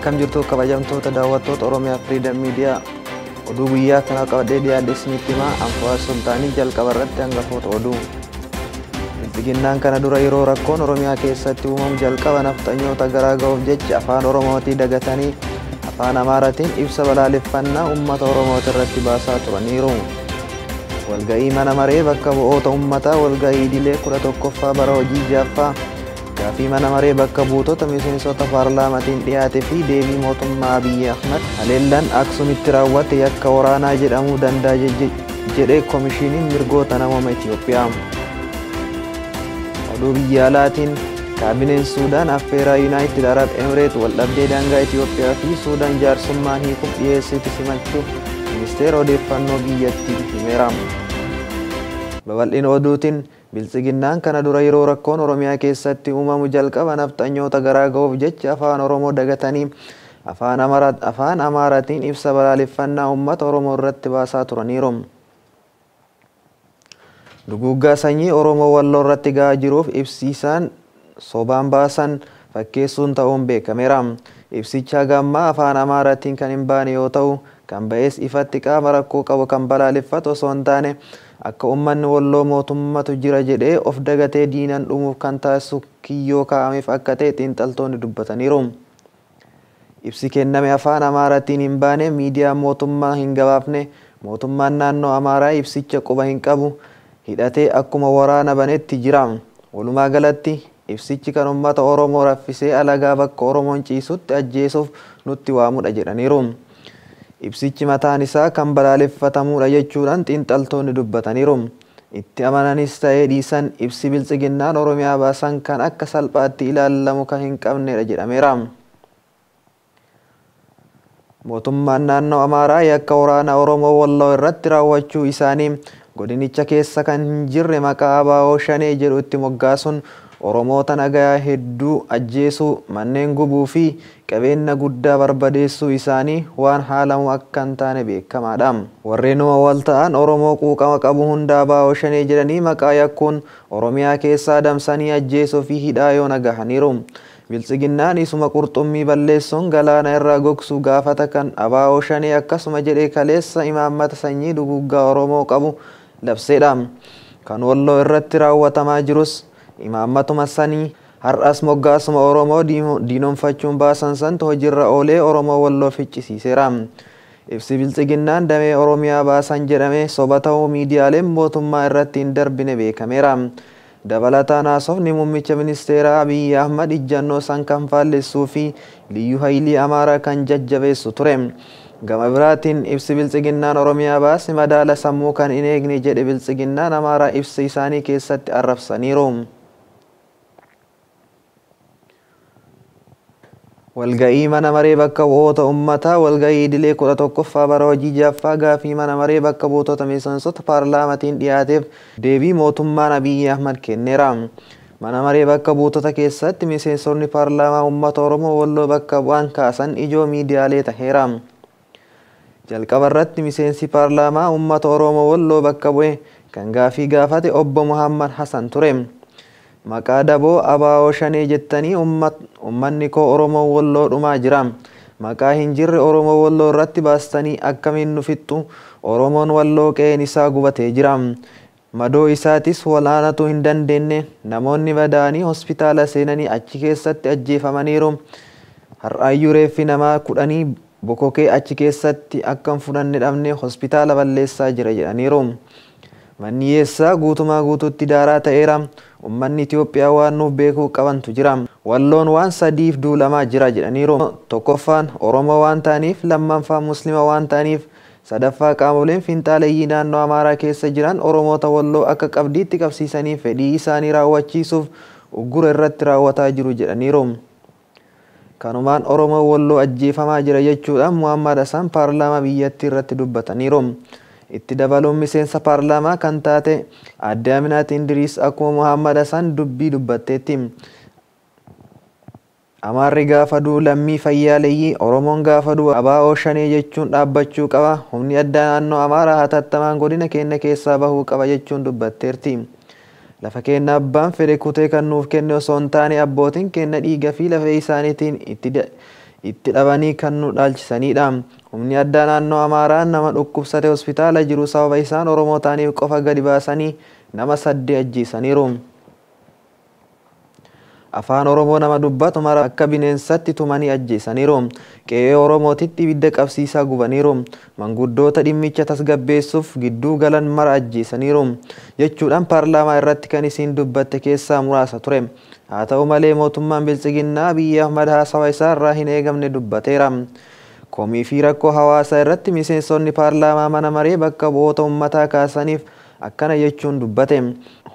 Akkam jirtu kabajamtoota daawwattoota Oromiyaa Freedom Media oduu guyyaa kana qabadee dhiyaadhe isinitti himaa Anfaar Sultaanii jalqaba irratti hangafoota oduu. Bilxiginnaan kana dura yeroo rakkoon Oromiyaa keessatti uumamu jalqaba nafxanyoota garaa ga'uuf jecha afaan Oromootii dagatanii afaan Amaaraatiin ibsa balaaleffannaa uummata Oromooti irratti baasaa turaniiru. Walga'ii mana maree bakka bu'oota uummataa walga'ii idilee 11ffaa bara hojii jaaffaa Gaafii mana maree bakka buutota miseensota paarlaamaatiin dhiyaate fi deebii mootummaa Abiyyi Ahmad haleellaan Aksuumitti raawwate yakka waraanaa jedhamuu danda'a jedhee Komishiiniin Mirgoota Namooma Itoophiyaa. Oduu biyya alaatiin kaabineen Suudaan affeeraa Yuunaayitid Arab Emireet waldhabdee daangaa Itoophiyaa fi Suudaan jaarsummaan hiikuuf dhiyeessite simachuuf ministeera odeeffannoo biyyattii himeera. Babal'ina oduutiin Bilxiginnaan kana dura yeroo rakkoon Oromiyaa keessatti uumamu jalqaba nafxanyoota garaa ga'uuf jecha afaan Oromoo dagatanii afaan Amaaraatiin ibsa balaaleffannaa uummata Oromoo irratti baasaa turaniiru. Duguuggaa sanyii Oromoo Walloo irratti ga'aa jiruuf ibsisaan sobaan baasan fakkeessuun ta'uun beekameera. Ibsicha gammaa afaan Amaaraatiin kan hin baane yoo ta'u, kan ba'es ifatti qaama rakkoo qabu kan balaaleffatu osoo hin taane akka uummanni Walloo mootummatu jira jedhee of dagatee diinaan dhumuuf kan taasisu kiyyoo kaa'ameef akka ta'e xiinxaltoonni dubbataniiru. Ibsi kenname afaan Amaaraatiin hin baane miidiyaan mootummaa hin gabaafne mootummaan naannoo Amaaraa ibsicha quba hin qabu hidhatee akkuma waraana banetti jira. Walumaa galatti ibsichi kan uummata Oromoo raffisee alagaa bakka Oromoon ciisutti ajjeesuuf nutti waamudha jedhaniiru. Ibsichi mataan isaa kan balaaleffatamudha jechuudhaan xiinxaltoonni dubbataniiru. Itti amananis ta'ee dhiisan ibsi Bilxiginnaan Oromiyaa baasan kan akka salphaatti ilaalamu kan hin qabnedha jedhameera. Mootummaan naannoo Amaaraa yakka waraana Oromoo Walloo irratti raawwachuu isaanii godinicha keessa kan hin jirre maqaa ABO Shanee jedhu itti moggaasuun Oromoota nagayaa hedduu ajjeesuu, manneen gubuu fi qabeenya guddaa barbadeessuu isaanii waan haalamu akka hin taane beekamaadha. Warreenuma wal ta'an Oromoo quuqama qabu hunda ABO Shanee jedhanii maqaa yakkuun Oromiyaa keessaa adamsanii ajjeesuu fi hidhaa yoo nagahaniiru. Bilxiginnaan isuma qurxummii balleessuun galaana irraa gogsuu gaafata kan ABO Shanee akkasuma jedhee kaleessa imaammata sanyii duguuggaa Oromoo qabu labseedha. Kan Walloo irratti raawwatamaa jirus imaammatuma sanii har'as moggaasuma Oromoo diinoomfachuun baasan santu hojiirra oolee Oromoo Walloo ficcisiiseera. Ibsi Bilxiginnaan damee Oromiyaa baasan jedhame soba ta'uu miidiyaaleen mootummaa irratti hin darbine beekameera. Dabalataan haasofni muummicha ministeeraa Abiyyi Ahmad ijjannoo san kan faallessuu fi Liyyuu Haayilii Amaaraa kan jajjabeessu ture. Gama biraatiin ibsi Bilxiginnaan Oromiyaa baase madaala sammuu kan hin eegne jedhe Bilxiginnaan Amaaraa ibsa isaanii keessatti arrabsaniiru. Walga'ii mana maree bakka bu'oota uummataa walga'ii idilee 11ffaa bara hojii jaaffaa gaafii mana maree bakka buutota miseensota paarlaamaatiin dhiyaateef deebii mootummaan Abiyyi Ahmad kenneera. Mana maree bakka buutota keessatti miseensonni paarlaamaa uummata Oromoo Walloo bakka bu'an kaasan ijoo miidiyaalee taheera. Jalqaba irratti miseensi paarlaamaa uummata Oromoo Walloo bakka bu'e kan gaafii gaafate obbo Muhammad Hassan ture. Maqaa daboo ABO Shanee jettanii uummanni koo Oromoo Walloo dhumaa jira. Maqaa hin jirre Oromoo Walloo irratti baastanii akkamiin nu fixxu? Oromoon Walloo qe'een isaa gubatee jira. Madoo isaatis walaanatu hin dandeenye. Namoonni madaanii hospitaala seenanii achi keessatti ajjeefamaniiru. Har'aayyuu reeffi namaa 10 bokokee achi keessatti akka hin fudhanne dhabne hospitaala balleessaa jira jedhaniiru. Manni hiyyeessaa guutumaa guutuutti daaraa ta'eera. Uummanni Itoophiyaa waan nuuf beekuu qabantu jira. Walloon waan sadiif duulamaa jira jedhaniiru. Tokkoffaan Oromoo waan ta'aniif, lammaffaan Muslima waan ta'aniif, sadaffaa qaamoleen finxaaleeyyii naannoo Amaaraa keessa jiran Oromoota Walloo akka qabdiitti qabsiisanii fedhii isaanii raawwachiisuuf uggura irratti raawwataa jiru jedhaniiru. Kanumaan Oromoo Walloo ajjeefamaa jira jechuudhaan Muhammad Hassan paarlaamaa biyyattii irratti dubbataniiru. Itti dabaluun miseensa paarlaamaa kan taate Aadde Aminaat Indiriis akkuma Muhammad Hassan dubbii dubbatteetti. Amaarri gaafa du'u lammii fayyaaleeyyii Oromoon gaafa du'u ABO Shanee jechuun dhaabbachuu qaba. Humni addaa naannoo Amaaraa hatattamaan godina keenya keessaa bahuu qaba jechuun dubbatteerti. Lafa keenya abbaan fedhe kutee kan nuuf kenne osoo hin taane abbootiin keenya dhiiga fi lafee isaaniitiin itti dhabanii kan nu dhaalchisanidha. Humni addaa naannoo Amaaraa nama dhukkubsate hospitaala jiru sababa isaan Oromoo ta'aniif qofa gadi baasanii nama 8 ajjeesaniiru. Afaan Oromoo nama dubbatu mara akka bineensatti tumanii ajjeesaniiru. Qe'ee Oromootitti ibidda qabsiisaa gubaniiru. Manguddoota dhimmicha tasgabbeessuuf gidduu galan mara ajjeesaniiru jechuudhaan paarlaamaa irratti kan isiin dubbatte keessaa muraasa ture. Haa ta'u malee mootummaan Biltsiginnaa Abiyyi Ahmad haasawa isaa irraa hin eegamne dubbateera. Komii fi rakkoo hawaasaa irratti miseensonni paarlaamaa mana maree bakka bu'oota uummataa kaasaniif akkana jechuun dubbate.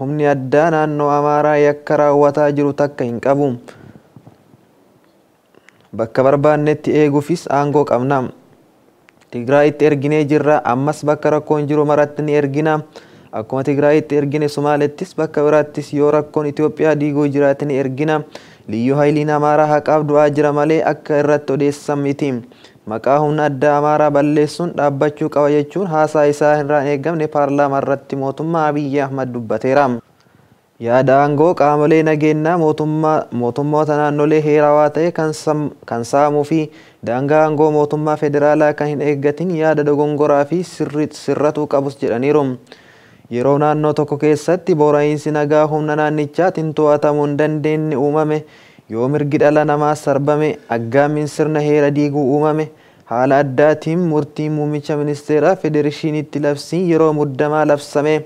Humni addaa naannoo Amaaraa yakka raawwataa jiru takka hin qabu. Bakka barbaannetti eeguufis aangoo qabna. Tigraayitti erginee jirra, ammas bakka rakkoon jiru maratti ni ergina. Akkuma Tigraayitti ergine Somaaleettis bakka biraattis yoo rakkoon Itoophiyaa diiguu jiraate ni ergina. Liyyuu Hayiliin Amaaraa haqaaf du'aa jira malee akka irratti odeessan miti. Maqaa humna addaa Amaaraa balleessuun dhaabbachuu qaba jechuun haasaa isaa irraa eegamne paarlaamaa irratti mootummaa Abiyyi Ahmad dubbateera. Yaada aangoo qaamolee nageenyaa mootummoota naannolee heerawaa ta'e kan saamuu fi daangaa aangoo mootummaa federaalaa kan hin eeggatin yaada dogongoraa fi sirratuu qabus jedhaniiru. Yeroo naannoo tokko keessatti boora'insi nagaa humna naannichaatiin to'atamuu hin dandeenye uumame, yoo mirgi dhala namaa sarbame, aggaammiin sirna heera diiguu uumame, haala addaatiin murtiin muummicha ministeeraa federeeshiniitti labsiin yeroo muddamaa labsame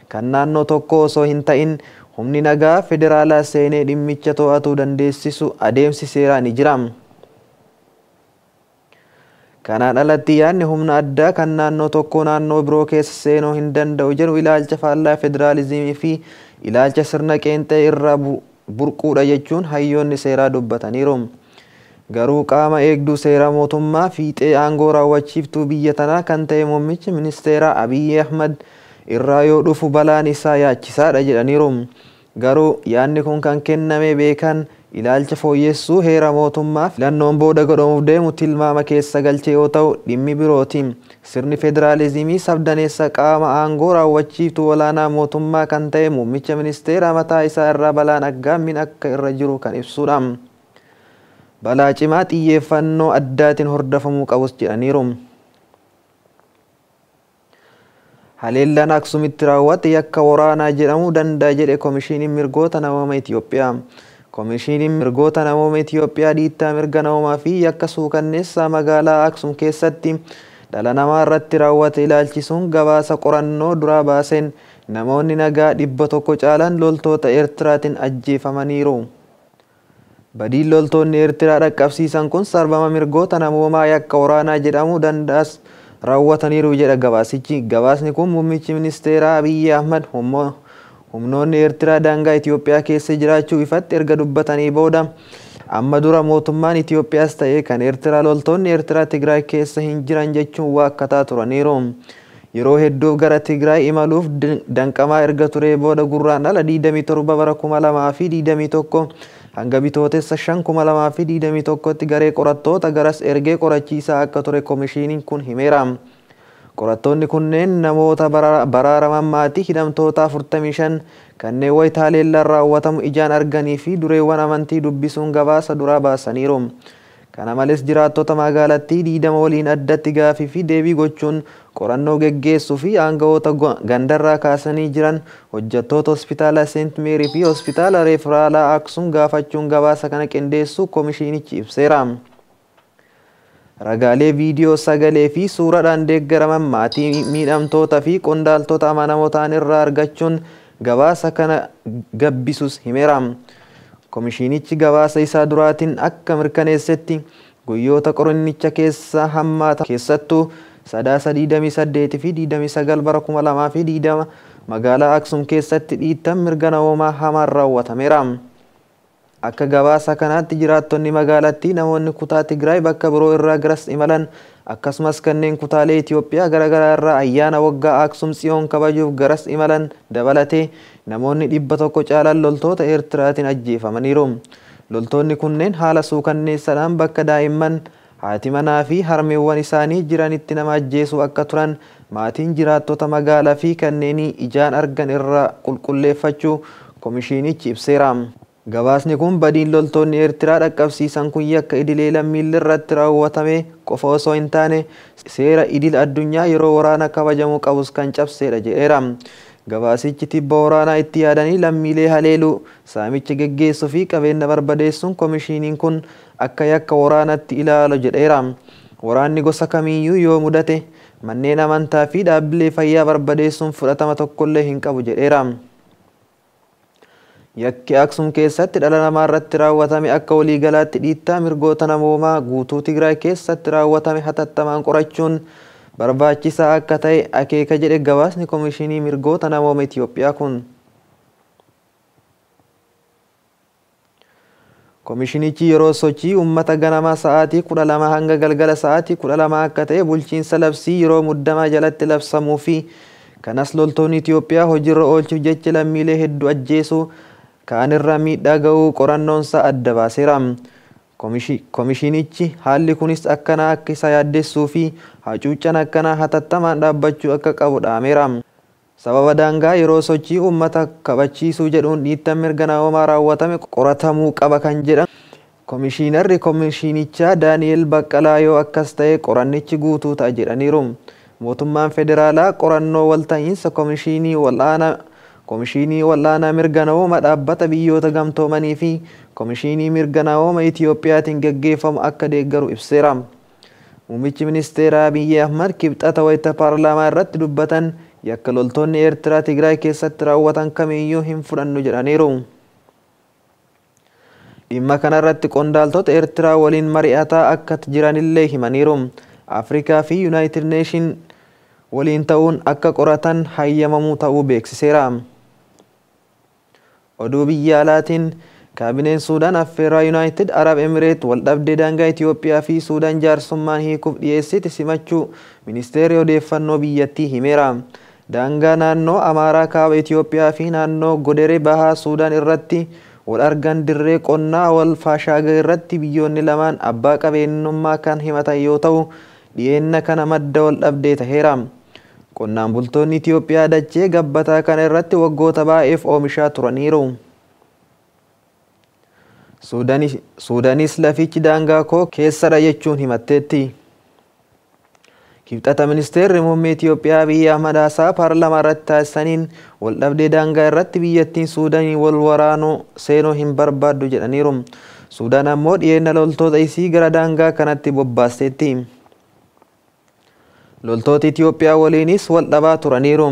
kan naannoo tokko osoo hin ta'in humni nagaa federaalaa seenee dhimmicha to'atuu dandeessisu adeemsi seeraa ni jira. Kanaan alatti yaadni humna addaa kan naannoo tokko naannoo biroo keessa seenuu hin danda'u jedhu ilaalcha faallaa federaalizimii fi ilaalcha sirna qeenxee irraa burquudha jechuun hayyoonni seeraa dubbataniiru. Garuu qaama eegduu seera mootummaa fiixee aangoo raawwachiiftuu biyya tanaa kan ta'e muummichi ministeeraa Abiyyi Ahmad irraa yoo dhufu balaan isaa yaachisaadha jedhaniiru. Garuu yaadni kun kan kenname beekan ilaalcha fooyyessuu heera mootummaa filannoon booda godhamuuf deemu tilmaama keessa galchee yoo ta'u dhimmi birooti. Sirni federaalizimii sabdaneessa qaama aangoo raawwachiiftuu olaanaa mootummaa kan ta'e muummicha ministeeraa mataa isaa irraa balaan aggaammiin akka irra jiru kan ibsudha. Balaa cimaa xiyyeeffannoo addaatiin hordofamuu qabus jedhaniiru. Haleellaan Aksuumitti raawwate yakka waraanaa jedhamuu danda'a jedhe Komishiiniin Mirgoota Namooma Itoophiyaa. Komishiiniin Mirgoota Namooma Itoophiyaa dhiittaa mirga namoomaa fi yakka suukanneessaa magaalaa Aksuum keessatti dhala namaa irratti raawwate ilaalchisuun gabaasa qorannoo duraa baaseen namoonni nagaa 100 caalan loltoota Eertiraatiin ajjeefamaniiru. Badiin loltoonni Eertiraa dhaqqabsiisan kun sarbama mirgoota namoomaa yakka waraanaa jedhamuu danda'as raawwataniiru jedha gabaasichi. Gabaasni kun muummichi ministeeraa Abiyyi Ahmad humnoonni Eertiraa daangaa Itoophiyaa keessa jiraachuu ifatti erga dubbatanii booda amma dura mootummaan Itoophiyaas ta'ee kan Eertiraa loltoonni Eertiraa Tigraay keessa hin jiran jechuun waakkataa turaniiru. Yeroo hedduuf gara Tigraay imaluuf danqamaa erga ture booda gurraandhala 27 bara 2021 hanga bitootessa 5 2021tti garee qorattoota garas ergee qorachiisaa akka ture komishiiniin kun himeera. Qorattoonni kunneen namoota baraaraman maatii hidhamtoota 45 kanneen wayita haleellaan raawwatamu ijaan arganii fi dureewwan amantii dubbisuun gabaasa duraa baasaniiru. Kana malees jiraattota magaalattii 20 waliin addatti gaafii fi deebii gochuun qorannoo geggeessuu fi aangawoota gandarraa kaasanii jiran hojjettoota hospitaala Seent Meerii fi hospitaala Referaalaa Aksuum gaafachuun gabaasa kana qindeessuu komishiinichi ibseera. Ragaalee viidiyoo sagalee fi suuraadhaan deeggaraman maatii miidhamtoota fi qondaaltota amanamoo ta'an irraa argachuun gabaasa kana gabbisuus himeera. Komishiinichi gabaasa isaa duraatiin akka mirkaneessetti guyyoota qorannicha keessa hammaata keessattuu sadaasa 28 fi 29 bara 2020 magaalaa Aksuum keessatti dhiittaan mirga namoomaa hamaan raawwatameera. Akka gabaasa kanaatti jiraattonni magaalattii namoonni kutaa Tigraay bakka biroo irraa garas imalan akkasumas kanneen kutaalee Itoophiyaa garaagaraa irraa ayyaana waggaa Aksuum Tsiyoon kabajuuf garas imalan dabalatee namoonni 100 caalan loltoota Eertiraatiin ajjeefamaniiru. Loltoonni kunneen haala suukanneessaadhaan bakka daa'imman haati manaa fi harmeewwan isaanii jiranitti nama ajjeesuu akka turan maatiin jiraattota magaalaa fi kanneen ijaan argan irraa qulqulleeffachuu komishiinichi ibseera. Gabaasni kun badiin loltoonni Eertiraa dhaqqabsiisan kun yakka idilee lammiilee irratti raawwatame qofa osoo hin taane seera idil addunyaa yeroo waraana kabajamuu qabus kan cabsedha jedheera. Gabaasichi tibba waraanaa itti yaadanii lammiilee haleeluu saamicha geggeessuu fi qabeenya barbadeessuun koomishiniin kun akka yakka waraanatti ilaalu jedheera. Waraanni gosa kamiiyyuu yoo mudate manneen amantaa fi dhaabbilee fayyaa barbadeessuun fudhatama tokkollee hin qabu jedheera. Yakki Aksum keessatti dhala namaa irratti raawwatame akka waliigalaatti dhiittaa mirgoota namoomaa guutuu Tigraay keessatti raawwatame hatattamaan qorachuun barbaachisaa akka ta'e akeeka jedhe gabaasni Koomishinii Mirgoota Namooma Itiyoophiyaa kun. Koomishinichi yeroo sochii uummata ganamaa sa'aatii 12 hanga galgala sa'aatii 12 akka ta'e bulchiinsa labsii yeroo muddamaa jalatti labsamuu fi kanas loltoonni Itiyoophiyaa hojiirra oolchuuf jecha lammiilee hedduu ajjeesuu kaan irra miidhaa ga'uu qorannoonsa adda baaseera. Koomishinichi haalli kunis akkanaa akka isa yaaddessuu fi hacuuccaan akkanaa hatattamaan dhaabbachuu akka qabu dhaameera. Sababa daangaa yeroo sochii uummata kabachiisuu jedhuun dhiittaan mirga namoomaa raawwatame qoratamuu qaba kan jedhan Koomishinarri Koomishinichaa Daani'el Baqqalaa yoo akkas ta'e qorannichi guutuu ta'a jedhaniiru. Mootummaan federaalaa qorannoo walta'iinsa Koomishinii Wal'aanaa Mirga Namoomaa dhaabbata biyyoota gamtoomanii fi Koomishinii Mirga Namoomaa Itiyoophiyaatiin gaggeeffamu akka deeggaru ibseera. Muummichi Ministeeraa Abiyyi Ahmad kibxata wayita paarlaamaa irratti dubbatan yakka loltoonni Eertiraa Tigraay keessatti raawwatan kamiiyyuu hin fudhannu jedhaniiru. Dhimma kanarratti qondaaltota Eertiraa waliin mari'ataa akka jiranillee himaniiru. Afrikaa fi Yuunaayitid Neeshin waliin ta'uun akka qoratan hayyamamuu ta'uu beeksiseera. Oduu biyya alaatiin kaabineen Suudaan affeerraa Yuunaayitid Arab Emireet waldhabdee daangaa Itiyoophiyaa fi Suudaan jaarsummaan hiikuuf dhiyeessite simachuu ministeerri odeeffannoo biyyattii himeera. Daangaa naannoo Amaaraa kaaba Itiyoophiyaa fi naannoo Godere bahaa Suudaan irratti wal argan dirree qonnaa wal faashaagaa irratti biyyoonni lamaan abbaa qabeenyummaa kan himatan yoo ta'u dhiyeenna kana madda waldhabdee taheera. Qonnaan bultoonni Itiyoophiyaa dachee gabbataa kana irratti waggoota baay'eef oomishaa turaniiru. Suudaanis lafichi daangaa koo keessadha jechuun himatteetti. Kibxata ministeerri muummee Itiyoophiyaa Abiyyi Ahmad haasaa paarlaamaa irratti taasisaniin waldhabdee daangaa irratti biyyattiin Suudaanii wal waraanuu seenuu hin barbaaddu jedhaniiru. Suudaan ammoo dhiyeenna loltoota isii gara daangaa kanatti bobbaasteetti. Loltoota Itiyoophiyaa waliinis wal dhabaa turaniiru.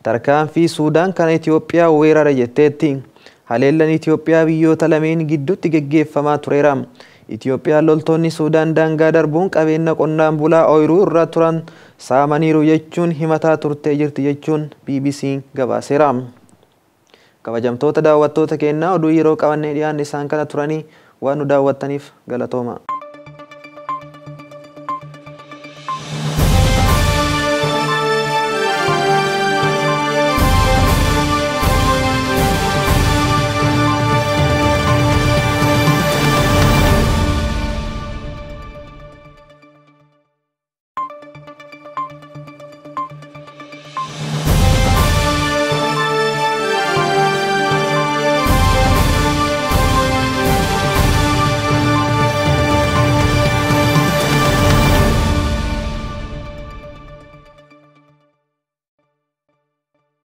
Tarkaanfii Suudaan kana Itiyoophiyaa weerara jetteetti. Haleellaan Itiyoophiyaa biyyoota lameen gidduutti geggeeffamaa tureera. Itiyoophiyaan loltoonni Suudaan daangaa darbuun qabeenya qonnaan bulaa ooyiruu irra turan saamaniiru jechuun himataa turtee jirti jechuun BBC gabaaseera. Kabajamtoota daawwattoota keenyaa oduu yeroo qabannee dhiyaanne isaan kana turanii waan nu daawwattaniif galatooma.